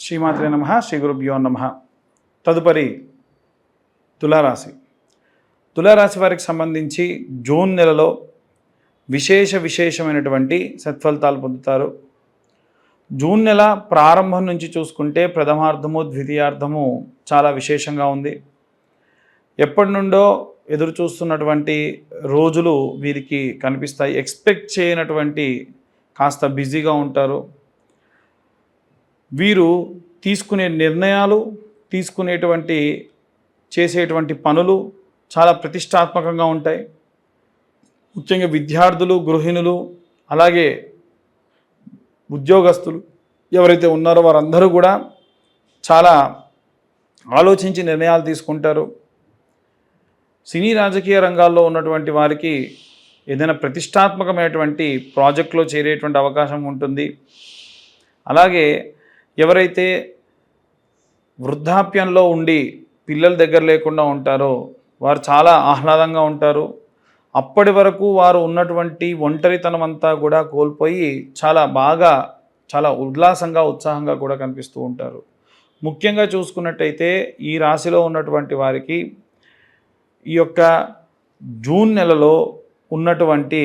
శ్రీమాత్రే నమః. శ్రీ గురుభ్యో నమః. తదుపరి తులారాశి. తులారాశి వారికి సంబంధించి జూన్ నెలలో విశేషమైనటువంటి సత్ఫలితాలు పొందుతారు. జూన్ నెల ప్రారంభం నుంచి చూసుకుంటే ప్రథమార్థము ద్వితీయార్థము చాలా విశేషంగా ఉంది. ఎప్పటి నుండో ఎదురు చూస్తున్నటువంటి రోజులు వీరికి కనిపిస్తాయి. ఎక్స్పెక్ట్ చేయనటువంటి కాస్త బిజీగా ఉంటారు. వీరు తీసుకునే నిర్ణయాలు, చేసేటువంటి పనులు చాలా ప్రతిష్టాత్మకంగా ఉంటాయి. ముఖ్యంగా విద్యార్థులు, గృహిణులు, అలాగే ఉద్యోగస్తులు ఎవరైతే ఉన్నారో వారందరూ కూడా చాలా ఆలోచించి నిర్ణయాలు తీసుకుంటారు. సినీ రాజకీయ రంగాల్లో ఉన్నటువంటి వారికి ఏదైనా ప్రతిష్టాత్మకమైనటువంటి ప్రాజెక్టులో చేరేటువంటి అవకాశం ఉంటుంది. అలాగే ఎవరైతే వృద్ధాప్యంలో ఉండి పిల్లల దగ్గర లేకుండా ఉంటారో వారు చాలా ఆహ్లాదంగా ఉంటారు. అప్పటి వరకు వారు ఉన్నటువంటి ఒంటరితనం అంతా కూడా కోల్పోయి చాలా ఉల్లాసంగా, ఉత్సాహంగా కూడా కనిపిస్తూ ఉంటారు. ముఖ్యంగా చూసుకున్నట్టయితే ఈ రాశిలో ఉన్నటువంటి వారికి ఈ యొక్క జూన్ నెలలో ఉన్నటువంటి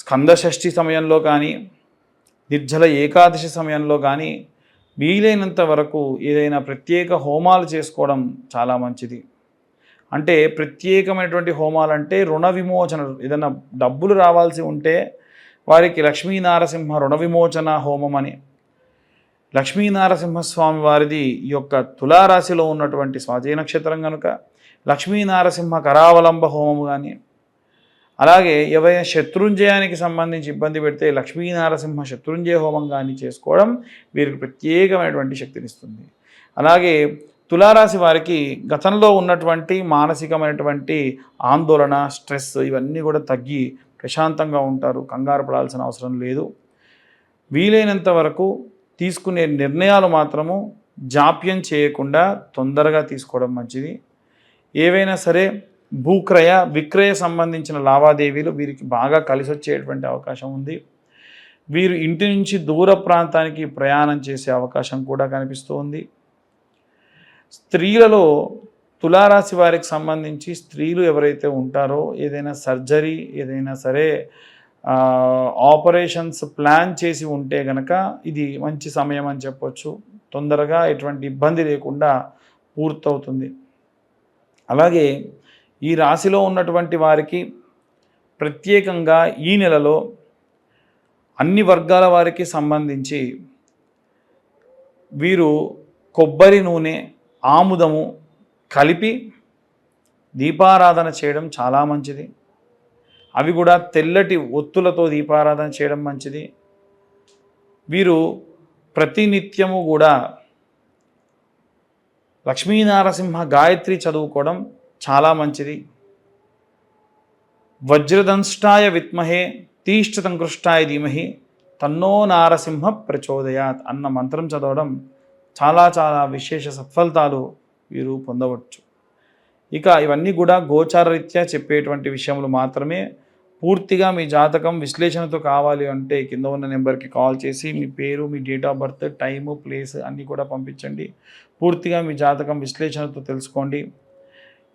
స్కందషష్ఠి సమయంలో కానీ, నిర్జల ఏకాదశి సమయంలో కానీ వీలైనంత వరకు ఏదైనా ప్రత్యేక హోమాలు చేసుకోవడం చాలా మంచిది. అంటే ప్రత్యేకమైనటువంటి హోమాలు అంటే రుణ విమోచన, ఏదైనా డబ్బులు రావాల్సి ఉంటే వారికి లక్ష్మీనారసింహ రుణ విమోచన హోమం అని, లక్ష్మీనారసింహస్వామి వారిది ఈ యొక్క తులారాశిలో ఉన్నటువంటి స్వాతి నక్షత్రం కనుక లక్ష్మీనారసింహ కరావలంబ హోమము కానీ, అలాగే ఎవరైనా శత్రుంజయానికి సంబంధించి ఇబ్బంది పెడితే లక్ష్మీనారసింహ శత్రుంజయ హోమం కానీ చేసుకోవడం వీరికి ప్రత్యేకమైనటువంటి శక్తినిస్తుంది. అలాగే తులారాశి వారికి గతంలో ఉన్నటువంటి మానసికమైనటువంటి ఆందోళన, స్ట్రెస్ ఇవన్నీ కూడా తగ్గి ప్రశాంతంగా ఉంటారు. కంగారు పడాల్సిన అవసరం లేదు. వీలైనంత వరకు తీసుకునే నిర్ణయాలు మాత్రము జాప్యం చేయకుండా తొందరగా తీసుకోవడం మంచిది. ఏవైనా సరే భూక్రయ విక్రయ సంబంధించిన లావాదేవీలు వీరికి బాగా కలిసి వచ్చేటువంటి అవకాశం ఉంది. వీరు ఇంటి నుంచి దూర ప్రాంతానికి ప్రయాణం చేసే అవకాశం కూడా కనిపిస్తూ ఉంది. స్త్రీలలో తులారాశి వారికి సంబంధించి స్త్రీలు ఎవరైతే ఉంటారో ఏదైనా సర్జరీ, ఏదైనా సరే ఆపరేషన్స్ ప్లాన్ చేసి ఉంటే కనుక ఇది మంచి సమయం అని చెప్పొచ్చు. తొందరగా ఎటువంటి ఇబ్బంది లేకుండా పూర్తవుతుంది. అలాగే ఈ రాశిలో ఉన్నటువంటి వారికి ప్రత్యేకంగా ఈ నెలలో అన్ని వర్గాల వారికి సంబంధించి వీరు కొబ్బరి నూనె, ఆముదము కలిపి దీపారాధన చేయడం చాలా మంచిది. అవి కూడా తెల్లటి ఒత్తులతో దీపారాధన చేయడం మంచిది. వీరు ప్రతినిత్యము కూడా లక్ష్మీనారసింహ గాయత్రి చదువుకోవడం చాలా మంచిది. వజ్రదంష్టాయ విద్మహే తీష్ట్రతంకృష్టాయ ధీమహి తన్నో నారసింహ ప్రచోదయాత్ అన్న మంత్రం చదవడం చాలా విశేష సత్ఫలితాలు వీరు పొందవచ్చు. ఇక ఇవన్నీ కూడా గోచారరీత్యా చెప్పేటువంటి విషయములు మాత్రమే. పూర్తిగా మీ జాతకం విశ్లేషణతో కావాలి అంటే కింద ఉన్న నెంబర్కి కాల్ చేసి మీ పేరు, మీ date of birth, time, place అన్నీ కూడా పంపించండి. పూర్తిగా మీ జాతకం విశ్లేషణతో తెలుసుకోండి.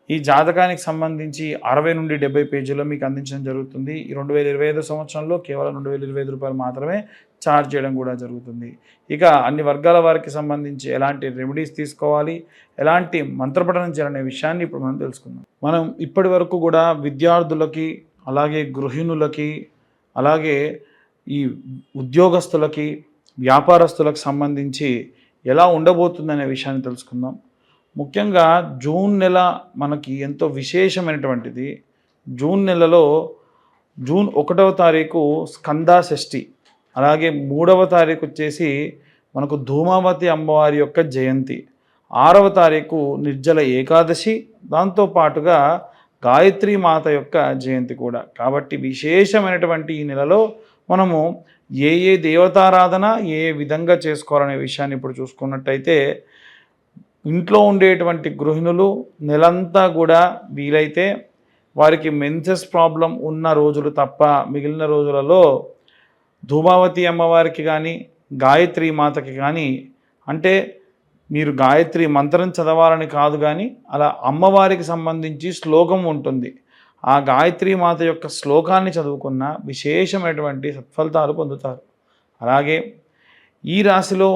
ఈ జాతకానికి సంబంధించి 60 నుండి 70 పేజీల్లో మీకు అందించడం జరుగుతుంది. ఈ 2025 సంవత్సరంలో కేవలం 2,025 రూపాయలు మాత్రమే ఛార్జ్ చేయడం కూడా జరుగుతుంది. ఇక అన్ని వర్గాల వారికి సంబంధించి ఎలాంటి రెమెడీస్ తీసుకోవాలి, ఎలాంటి మంత్రపఠనం చేయాలనే విషయాన్ని ఇప్పుడు మనం తెలుసుకుందాం. మనం ఇప్పటి వరకు కూడా విద్యార్థులకి, అలాగే గృహిణులకి, అలాగే ఈ ఉద్యోగస్తులకి, వ్యాపారస్తులకు సంబంధించి ఎలా ఉండబోతుందనే విషయాన్ని తెలుసుకుందాం. ముఖ్యంగా జూన్ నెల మనకి ఎంతో విశేషమైనటువంటిది. జూన్ నెలలో జూన్ 1వ తారీఖు స్కందషష్ఠి, అలాగే 3వ తారీఖు వచ్చేసి మనకు ధూమావతి అమ్మవారి యొక్క జయంతి, 6వ తారీఖు నిర్జల ఏకాదశి, దాంతోపాటుగా గాయత్రి మాత యొక్క జయంతి కూడా. కాబట్టి విశేషమైనటువంటి ఈ నెలలో మనము ఏ దేవతారాధన ఏ విధంగా చేసుకోవాలనే విషయాన్ని ఇప్పుడు చూసుకున్నట్టయితే ఇంట్లో ఉండేటువంటి గృహిణులు నెలంతా కూడా వీలైతే వారికి మెన్సెస్ ప్రాబ్లం ఉన్న రోజులు తప్ప మిగిలిన రోజులలో ధూమావతి అమ్మవారికి కానీ గాయత్రి మాతకి కానీ అంటే మీరు గాయత్రి మంత్రం చదవాలని కాదు, కానీ అలా అమ్మవారికి సంబంధించి శ్లోకం ఉంటుంది. ఆ గాయత్రి మాత యొక్క శ్లోకాన్ని చదువుకున్న విశేషమైనటువంటి సత్ఫలితాలు పొందుతారు. అలాగే ఈ రాశిలో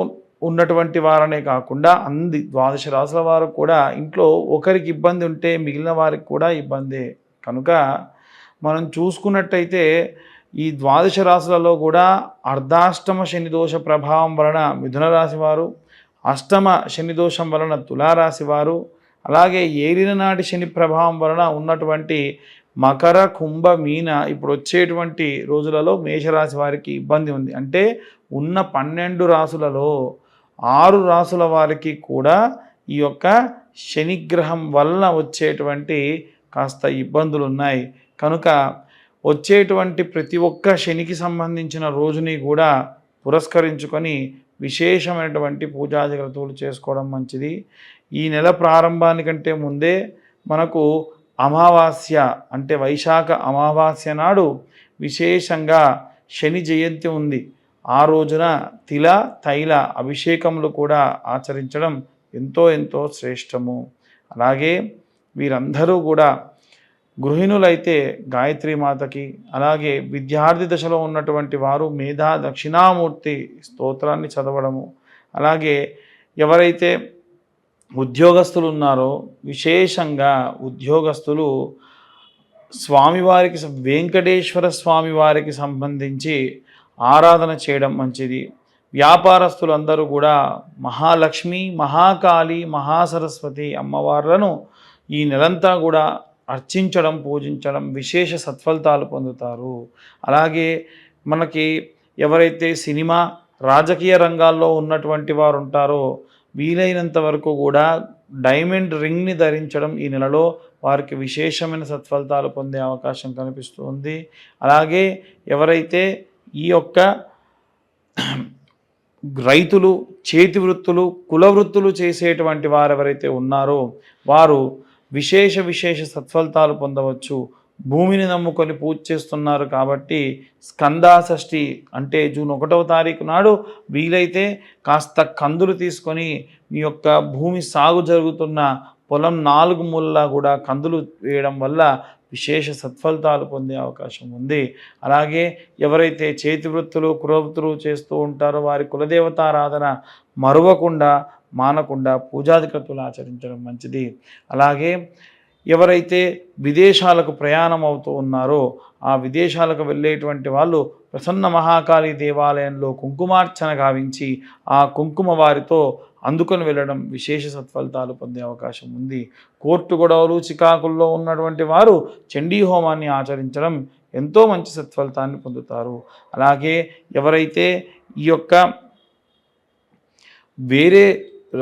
ఉన్నటువంటి వారనే కాకుండా 12 రాశుల వారు కూడా ఇంట్లో ఒకరికి ఇబ్బంది ఉంటే మిగిలిన వారికి కూడా ఇబ్బందే. కనుక మనం చూసుకున్నట్టయితే ఈ 12 రాశులలో కూడా అర్ధాష్టమ శని దోష ప్రభావం వలన మిథున రాశి వారు, అష్టమ శని దోషం వలన తులారాశి వారు, అలాగే ఏలిన నాటి శని ప్రభావం వలన ఉన్నటువంటి మకర, కుంభ, మీన ఇప్పుడు వచ్చేటువంటి రోజులలో మేషరాశి వారికి ఇబ్బంది ఉంది. అంటే ఉన్న 12 రాశులలో 6 రాశుల వారికి కూడా ఈ యొక్క శనిగ్రహం వలన వచ్చేటువంటి కాస్త ఇబ్బందులు ఉన్నాయి. కనుక వచ్చేటువంటి ప్రతి ఒక్క శనికి సంబంధించిన రోజుని కూడా పురస్కరించుకొని విశేషమైనటువంటి పూజాది క్రతువులు చేసుకోవడం మంచిది. ఈ నెల ప్రారంభానికంటే ముందే మనకు అమావాస్య అంటే వైశాఖ అమావాస్య నాడు విశేషంగా శని జయంతి ఉంది. ఆ రోజున తిల తైల అభిషేకములు కూడా ఆచరించడం ఎంతో ఎంతో శ్రేష్టము. అలాగే వీరందరూ కూడా గృహిణులైతే గాయత్రి మాతకి, అలాగే విద్యార్థి దశలో ఉన్నటువంటి వారు మేధా దక్షిణామూర్తి స్తోత్రాన్ని చదవడము, అలాగే ఎవరైతే ఉద్యోగస్తులు ఉన్నారో విశేషంగా ఉద్యోగస్తులు స్వామివారికి వెంకటేశ్వర స్వామివారికి సంబంధించి ఆరాధన చేయడం మంచిది. వ్యాపారస్తులందరూ కూడా మహాలక్ష్మి, మహాకాళి, మహాసరస్వతి అమ్మవార్లను ఈ నెలంతా కూడా అర్చించడం, పూజించడం విశేష సత్ఫలితాలు పొందుతారు. అలాగే మనకి ఎవరైతే సినిమా, రాజకీయ రంగాల్లో ఉన్నటువంటి వారు ఉంటారో వీలైనంత వరకు కూడా డైమండ్ రింగ్ని ధరించడం ఈ నెలలో వారికి విశేషమైన సత్ఫలితాలు పొందే అవకాశం కనిపిస్తుంది. అలాగే ఎవరైతే ఈ యొక్క రైతులు, చేతి వృత్తులు, కుల వృత్తులు చేసేటువంటి వారు ఎవరైతే ఉన్నారో వారు విశేష సత్ఫలితాలు పొందవచ్చు. భూమిని నమ్ముకొని పూజ చేస్తున్నారు కాబట్టి స్కందాషష్ఠి అంటే జూన్ 1వ తారీఖు నాడు వీలైతే కాస్త కందులు తీసుకొని మీ యొక్క భూమి సాగు జరుగుతున్న పొలం 4 మూలలా కూడా కందులు వేయడం వల్ల విశేష సత్ఫలితాలు పొందే అవకాశం ఉంది. అలాగే ఎవరైతే చేతి వృత్తులు, కులవృత్తులు చేస్తూ ఉంటారో వారి కులదేవతారాధన మరువకుండా, మానకుండా పూజాధికతులు ఆచరించడం మంచిది. అలాగే ఎవరైతే విదేశాలకు ప్రయాణం అవుతూ ఉన్నారో ఆ విదేశాలకు వెళ్ళేటువంటి వాళ్ళు ప్రసన్న మహాకాళి దేవాలయంలో కుంకుమార్చన గావించి ఆ కుంకుమ వారితో అందుకొని వెళ్ళడం విశేష సత్ఫలితాలు పొందే అవకాశం ఉంది. కోర్టు గొడవలు, చికాకుల్లో ఉన్నటువంటి వారు చండీ హోమాన్ని ఆచరించడం ఎంతో మంచి సత్ఫలితాన్ని పొందుతారు. అలాగే ఎవరైతే ఈ యొక్క వేరే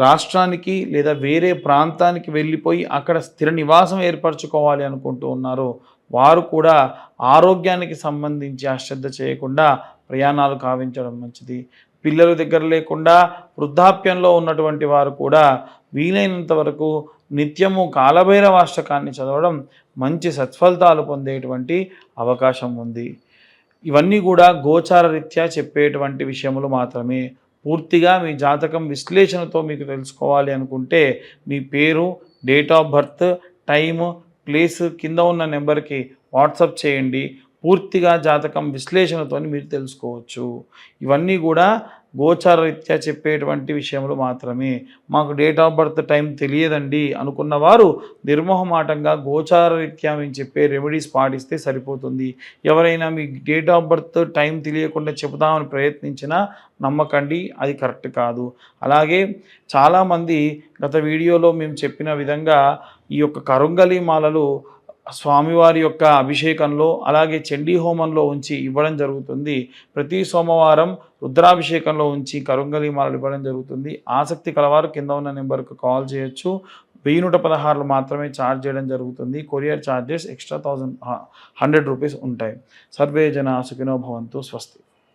రాష్ట్రానికి లేదా వేరే ప్రాంతానికి వెళ్ళిపోయి అక్కడ స్థిర నివాసం ఏర్పరచుకోవాలి అనుకుంటూ ఉన్నారో వారు కూడా ఆరోగ్యానికి సంబంధించి అశ్రద్ధ చేయకుండా ప్రయాణాలు కావించడం మంచిది. పిల్లలు దగ్గర లేకుండా వృద్ధాప్యంలో ఉన్నటువంటి వారు కూడా వీలైనంత వరకు నిత్యము కాలభైరవాష్టకాన్ని చదవడం మంచి సత్ఫలితాలు పొందేటువంటి అవకాశం ఉంది. ఇవన్నీ కూడా గోచార రీత్యా చెప్పేటువంటి విషయములు మాత్రమే. పూర్తిగా మీ జాతకం విశ్లేషణతో మీకు తెలుసుకోవాలి అనుకుంటే మీ పేరు, date of birth, time, place కింద ఉన్న నెంబర్కి వాట్సాప్ చేయండి. పూర్తిగా జాతకం విశ్లేషణతో మీరు తెలుసుకోవచ్చు. ఇవన్నీ కూడా గోచార రీత్యా చెప్పేటువంటి విషయములు మాత్రమే. మాకు డేట్ ఆఫ్ బర్త్ టైం తెలియదండి అనుకున్న వారు నిర్మోహమాటంగా గోచార రీత్యా మేము చెప్పే రెమెడీస్ పాటిస్తే సరిపోతుంది. ఎవరైనా మీ డేట్ ఆఫ్ బర్త్ టైం తెలియకుండా చెబుదామని ప్రయత్నించినా నమ్మకండి, అది కరెక్ట్ కాదు. అలాగే చాలామంది గత వీడియోలో మేము చెప్పిన విధంగా ఈ యొక్క కరుంగలి మాలలు స్వామివారి యొక్క అభిషేకంలో అలాగే చండీ హోమంలో ఉంచి ఇవ్వడం జరుగుతుంది. ప్రతి సోమవారం రుద్రాభిషేకంలో ఉంచి కరుంగలి మాలలు ఇవ్వడం జరుగుతుంది. ఆసక్తి కలవారు కింద ఉన్న నెంబర్కు కాల్ చేయొచ్చు. 1116 మాత్రమే ఛార్జ్ చేయడం జరుగుతుంది. కొరియర్ ఛార్జెస్ ఎక్స్ట్రా 100 రూపీస్ ఉంటాయి. సర్వే జన సుఖినో భవంతు. స్వస్తి.